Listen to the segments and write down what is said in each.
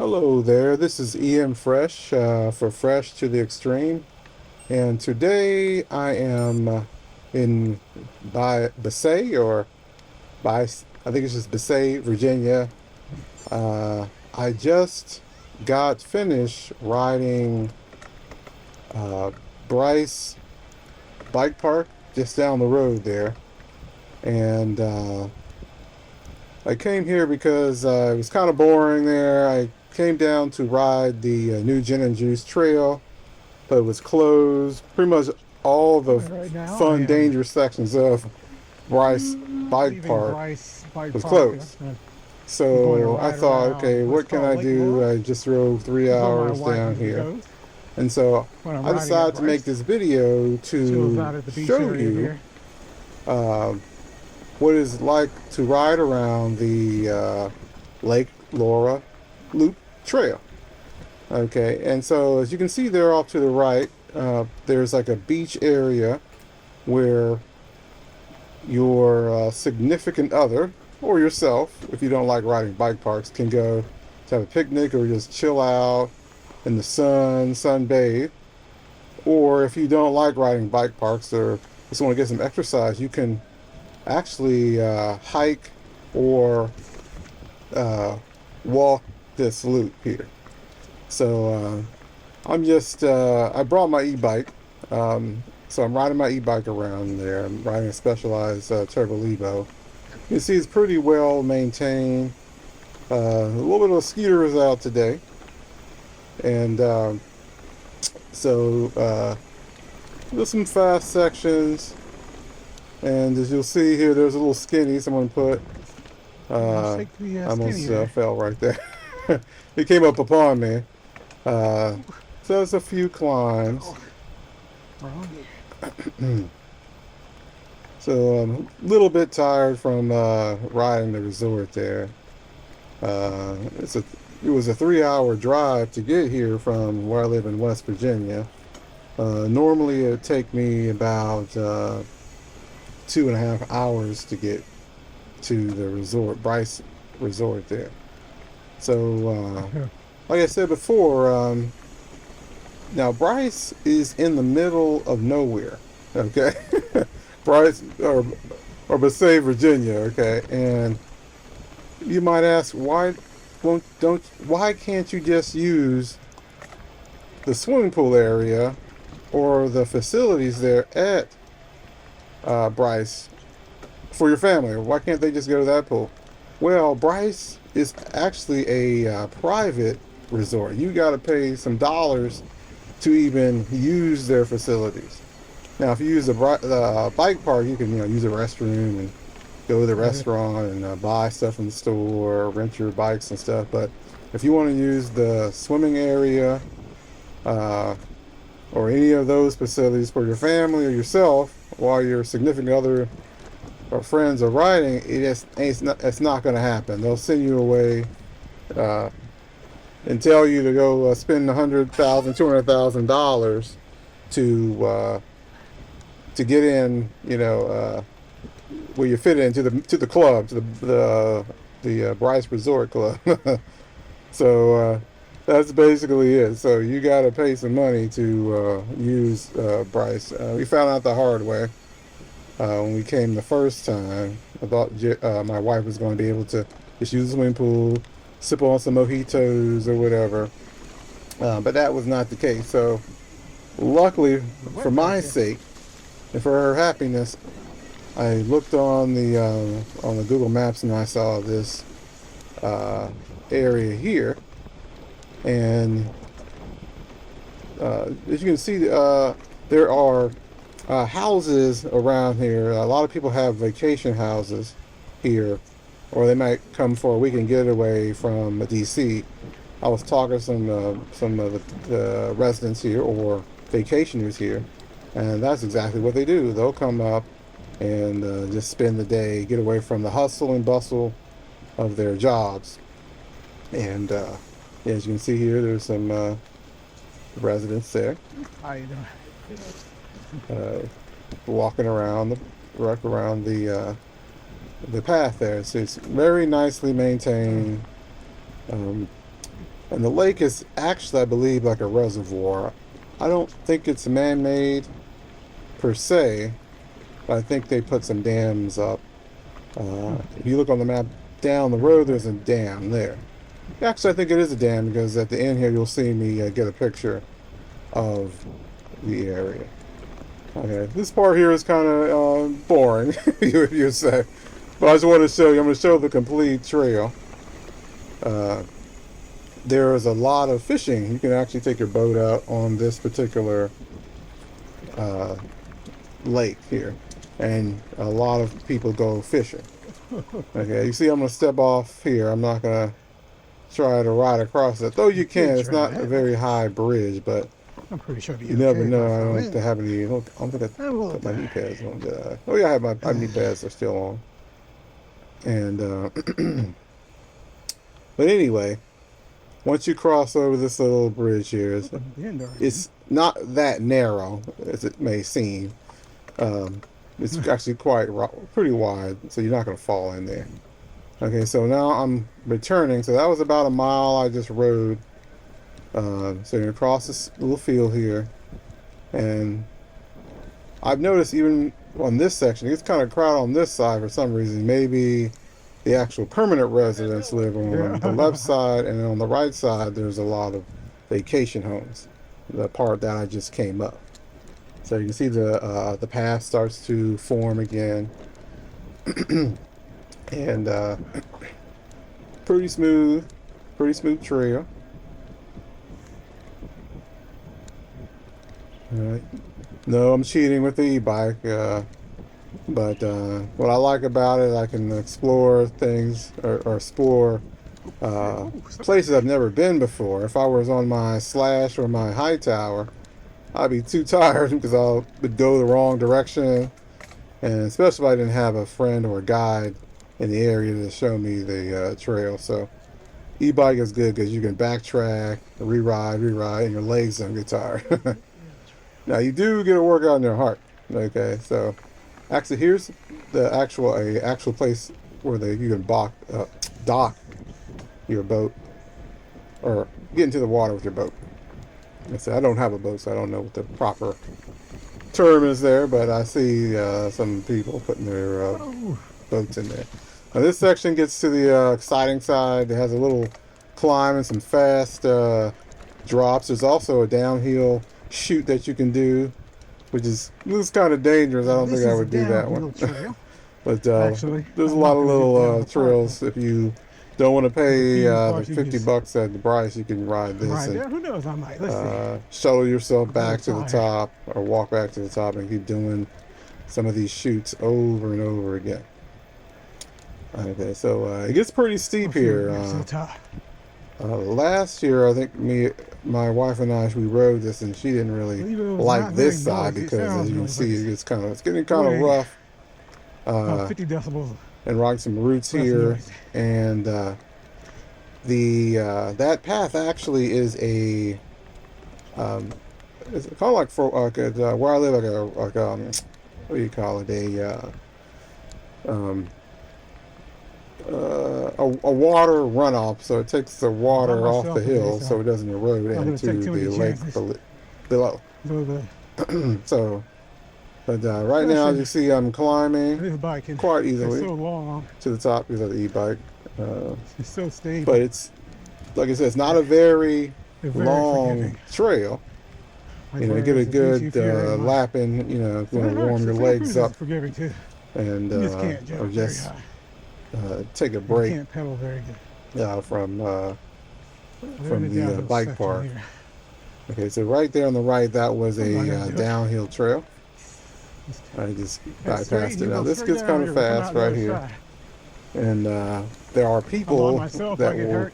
Hello there, this is EM Fresh for Fresh to the Extreme, and today I am in Basye or Bayse, I think it's just Basye, Virginia. I just got finished riding uh, Bryce Bike Park just down the road there, and I came here because it was kind of boring there. I came down to ride the new Gin and Juice Trail, but it was closed. Pretty much all the Right now, I fun, am dangerous sections of Bryce Bike leaving Park Bryce Bike was Park. closed. I'm going to So I ride thought, around okay, what's what can called I Lake do? Laura. I just drove three This is where my hours wife down usually here. goes And so when I'm I riding at decided to make Bryce. this video Chills to out at the beach show area you here. uh, what it's like to ride around the Lake Laura Loop Trail. Okay, and so as you can see there off to the right, there's like a beach area where your significant other or yourself, if you don't like riding bike parks, can go to have a picnic or just chill out in the sun, sunbathe. Or if you don't like riding bike parks or just want to get some exercise, you can actually hike or uh, walk this loop here. So I brought my e-bike. So I'm riding my e-bike around there. I'm riding a Specialized Turbo Levo. You can see it's pretty well maintained. A little bit of skeeters out today. And so there's some fast sections. And as you'll see here, there's a little skinny someone put. Let's Uh, take the I skinny almost there. fell right there. It came up upon me. Uh, so there's a few climbs. Oh, wrong. So I'm a little bit tired from riding the resort there. Uh, it's a it was a 3 hour drive to get here from where I live in West Virginia. Normally it'd take me about 2.5 hours to get to the resort, Bryce Resort there. So like I said before, now Bryce is in the middle of nowhere. Okay, Bryce or Basye, Virginia. Okay, and you might ask why can't you just use the swimming pool area or the facilities there at Bryce for your family? Why can't they just go to that pool? Well, Bryce is actually a private resort. You got to pay some dollars to even use their facilities. Now, if you use the bike park, you can use a restroom and go to the restaurant and buy stuff in the store, rent your bikes and stuff. But if you want to use the swimming area uh, or any of those facilities for your family or yourself while your significant other or friends are riding, it's not going to happen. They'll send you away uh, and tell you to go spend $100,000, $200,000 to get in, where you fit into the club, to the Bryce Resort Club. So that's basically it. So you got to pay some money to use Bryce. We found out the hard way when we came the first time. I thought my wife was going to be able to just use the swimming pool, sip on some mojitos or whatever, but that was not the case. So luckily, for my sake and for her happiness, I looked on the Google Maps and I saw this area here, and as you can see, there are houses around here. A lot of people have vacation houses here, or they might come for a weekend getaway from DC. I was talking to some of the residents here or vacationers here, and that's exactly what they do. They'll come up and just spend the day, get away from the hustle and bustle of their jobs. And yeah, as you can see here, there's some residents there How you doing? uh, walking around the path there. So it's very nicely maintained. Um, And the lake is actually, I believe, like a reservoir. I don't think it's man-made per se, but I think they put some dams up. If you look on the map down the road, there's a dam there. Actually, I think it is a dam because at the end here, you'll see me get a picture of the area. Okay, this part here is kind of boring, you say. But I just want to show you, I'm going to show the complete trail. Uh, there is a lot of fishing. You can actually take your boat out on this particular uh, lake here. And a lot of people go fishing. Okay, you see I'm going to step off here. I'm not going to try to ride across it. Though you can. It's not a very high bridge, but I'm pretty sure you never know. I don't have to have any. I don't think I put my knee pads on. Did I? Oh yeah, I have my knee pads are still on. And but anyway, once you cross over this little bridge here, it's not that narrow as it may seem. It's actually pretty wide, so you're not going to fall in there. Okay, so now I'm returning. So that was about a mile I just rode. So you're across this little field here, and I've noticed even on this section, it's kind of crowded on this side for some reason. Maybe the actual permanent residents live on the left side, and on the right side, there's a lot of vacation homes. The part that I just came up. So you can see the path starts to form again, and pretty smooth trail. All right. No, I'm cheating with the e-bike, but what I like about it, I can explore things or explore places I've never been before. If I was on my Slash or my High Tower, I'd be too tired because I would go the wrong direction, and especially if I didn't have a friend or a guide in the area to show me the trail. So e-bike is good because you can backtrack, ride, and your legs don't get tired. Now you do get a workout in your heart. Okay, so actually here's the actual place where you can dock your boat or get into the water with your boat. I don't have a boat, so I don't know what the proper term is there, but I see some people putting their boats in there. Now this section gets to the exciting side. It has a little climb and some fast drops. There's also a downhill chute that you can do, which is kind of dangerous. I don't think I would do that one. But actually, there's a lot of little trails. If you don't want to pay the $50 at the Bryce, you can ride this and who knows, I might. shuttle yourself back to the top or walk back to the top and keep doing some of these chutes over and over again. Okay, so it gets pretty steep here. Last year, I think my wife and we rode this, and she didn't really like this side because, as you can see, it's getting kind of rough. 50 decibels. And riding some roots here, and that path actually is it's kind of like where I live, what do you call it, a water runoff, so it takes the water off the hill so it doesn't erode into the lake below. So, but right now, as you see, I'm climbing quite easily to the top because of the e-bike. It's so stable. But it's, like I said, it's not a very long trail. You get a good lap in, if you want to warm your legs up. And or just take a break. You can't pedal very good. From the bike park. Okay, so right there on the right, that was a downhill trail. I just bypassed it. Now this gets kind of fast right here, and there are people that will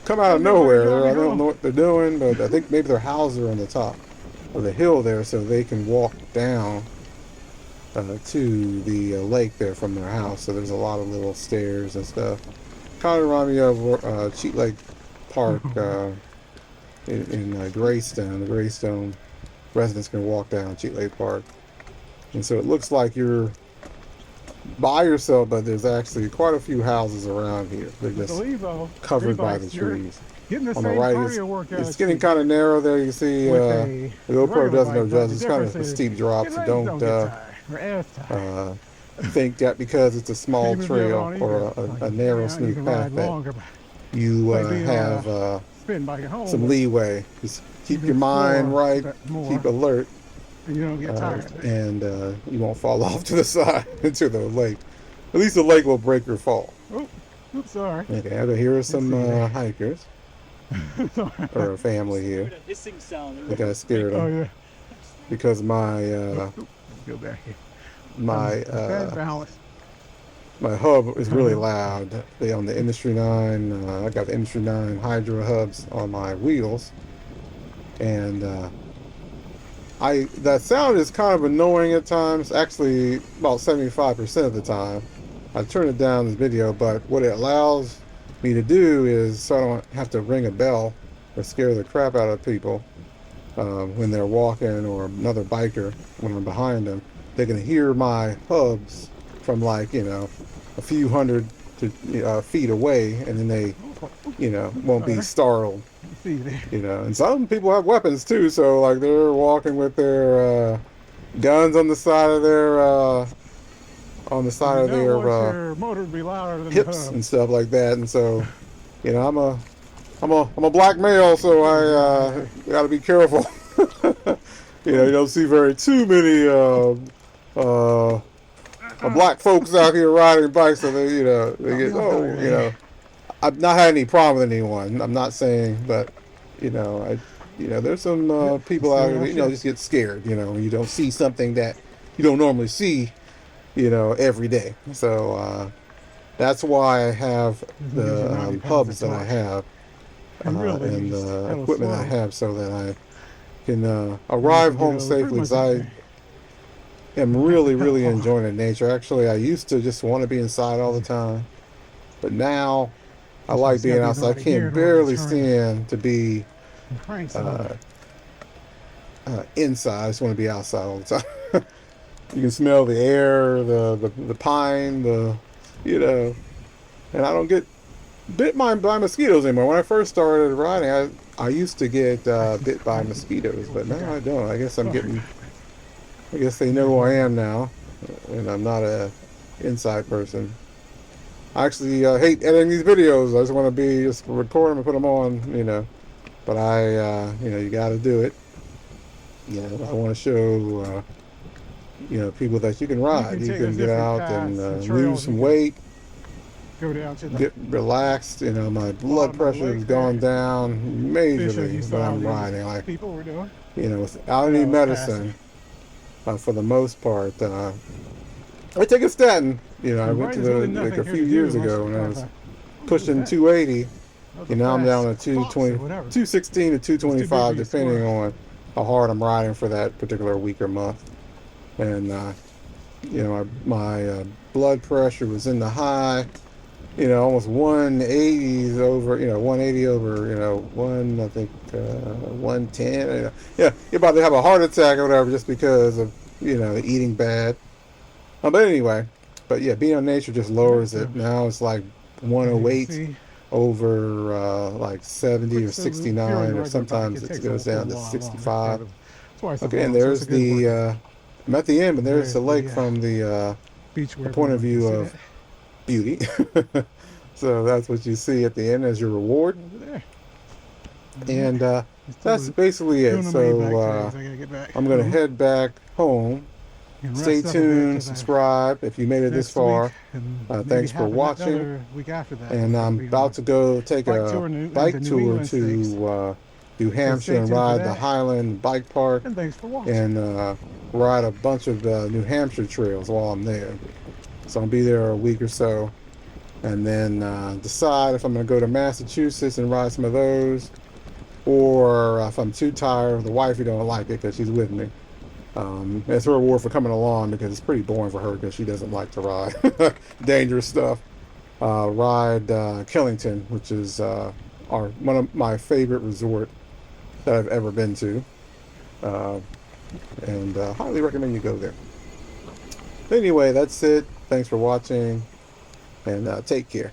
come out of nowhere. I don't know what they're doing, but I think maybe their houses are on the top of the hill there, so they can walk down to the lake there from their house. So there's a lot of little stairs and stuff. Kind of remind me of Cheat Lake Park in Greystone. The Greystone residents can walk down Cheat Lake Park. And so it looks like you're by yourself, but there's actually quite a few houses around here. They're just covered by the trees. getting the on the same right. cardio workout. It's getting kind of narrow there. You see the GoPro does no justice. It's kind of a steep drop, so don't think that because it's a small trail or a narrow, smooth path that you have some leeway. Just keep your mind right, keep alert, and you don't get tired. And you won't fall off to the side into the lake. At least the lake will break your fall. Oh, oops, sorry. Okay, okay, here are some hikers. Or a family here. I got scared of yeah. because my go back here. My my hub is really loud. They on the Industry 9. I got the Industry 9 Hydro hubs on my wheels, and that sound is kind of annoying at times. Actually, about 75% of the time. I turn it down this video, but what it allows me to do is so I don't have to ring a bell or scare the crap out of people when they're walking, or another biker when I'm behind them. They can hear my hubs from, like, a few hundred feet away, and then they won't be startled. And some people have weapons too, so like they're walking with their guns on the side of their hips and stuff like that. And so I'm a black male, so I got to be careful. You don't see too many black folks out here riding bikes, so they get I've not had any problem with anyone. I'm not saying, but there's some people out here that just get scared when you don't see something that you don't normally see every day. So that's why I have the hubs that I have and the equipment I have, so that I can arrive home safely, because I am really enjoying the nature. Actually, I used to just want to be inside all the time, but now I like being outside. I can't barely stand to be inside. I just want to be outside all the time. You can smell the air, the pine, and I don't get bit by mosquitoes anymore. When I first started riding, I used to get bit by mosquitoes, but now I don't. I guess they know who I am now, and I'm not a inside person. I actually hate editing these videos. I just want to just record them and put them on, But you got to do it. I want to show, people that you can ride. You can get out and lose some weight. Get relaxed. My blood pressure has gone down majorly when I'm riding. Like, without any medicine, for the most part. I take a statin. I went to a few years ago when I was pushing 280. Now I'm down to 220, 216 to 225, depending on how hard I'm riding for that particular week or month. And my blood pressure was in the high, almost 180s over, 180 over, I think 110. You're about to have a heart attack or whatever, just because of eating bad. But anyway, being on nature just lowers it. Now it's like 108 over like 70 or 69, or sometimes it goes down to 65. Okay, and there's I'm at the end, but there's the lake from the point of view of beauty. So that's what you see at the end as your reward. And that's basically it. So I'm going to head back home. Stay tuned, subscribe if you made it this far. Thanks for watching. And I'm about to go take a bike tour to New Hampshire and ride the Highland Bike Park, and ride a bunch of New Hampshire trails while I'm there. So I'll be there a week or so, and then decide if I'm going to go to Massachusetts and ride some of those, or if I'm too tired, the wifey don't like it because she's with me. It's her reward for coming along, because it's pretty boring for her because she doesn't like to ride dangerous stuff. Ride Killington, which is one of my favorite resort that I've ever been to, and highly recommend you go there. Anyway, that's it. Thanks for watching, and take care.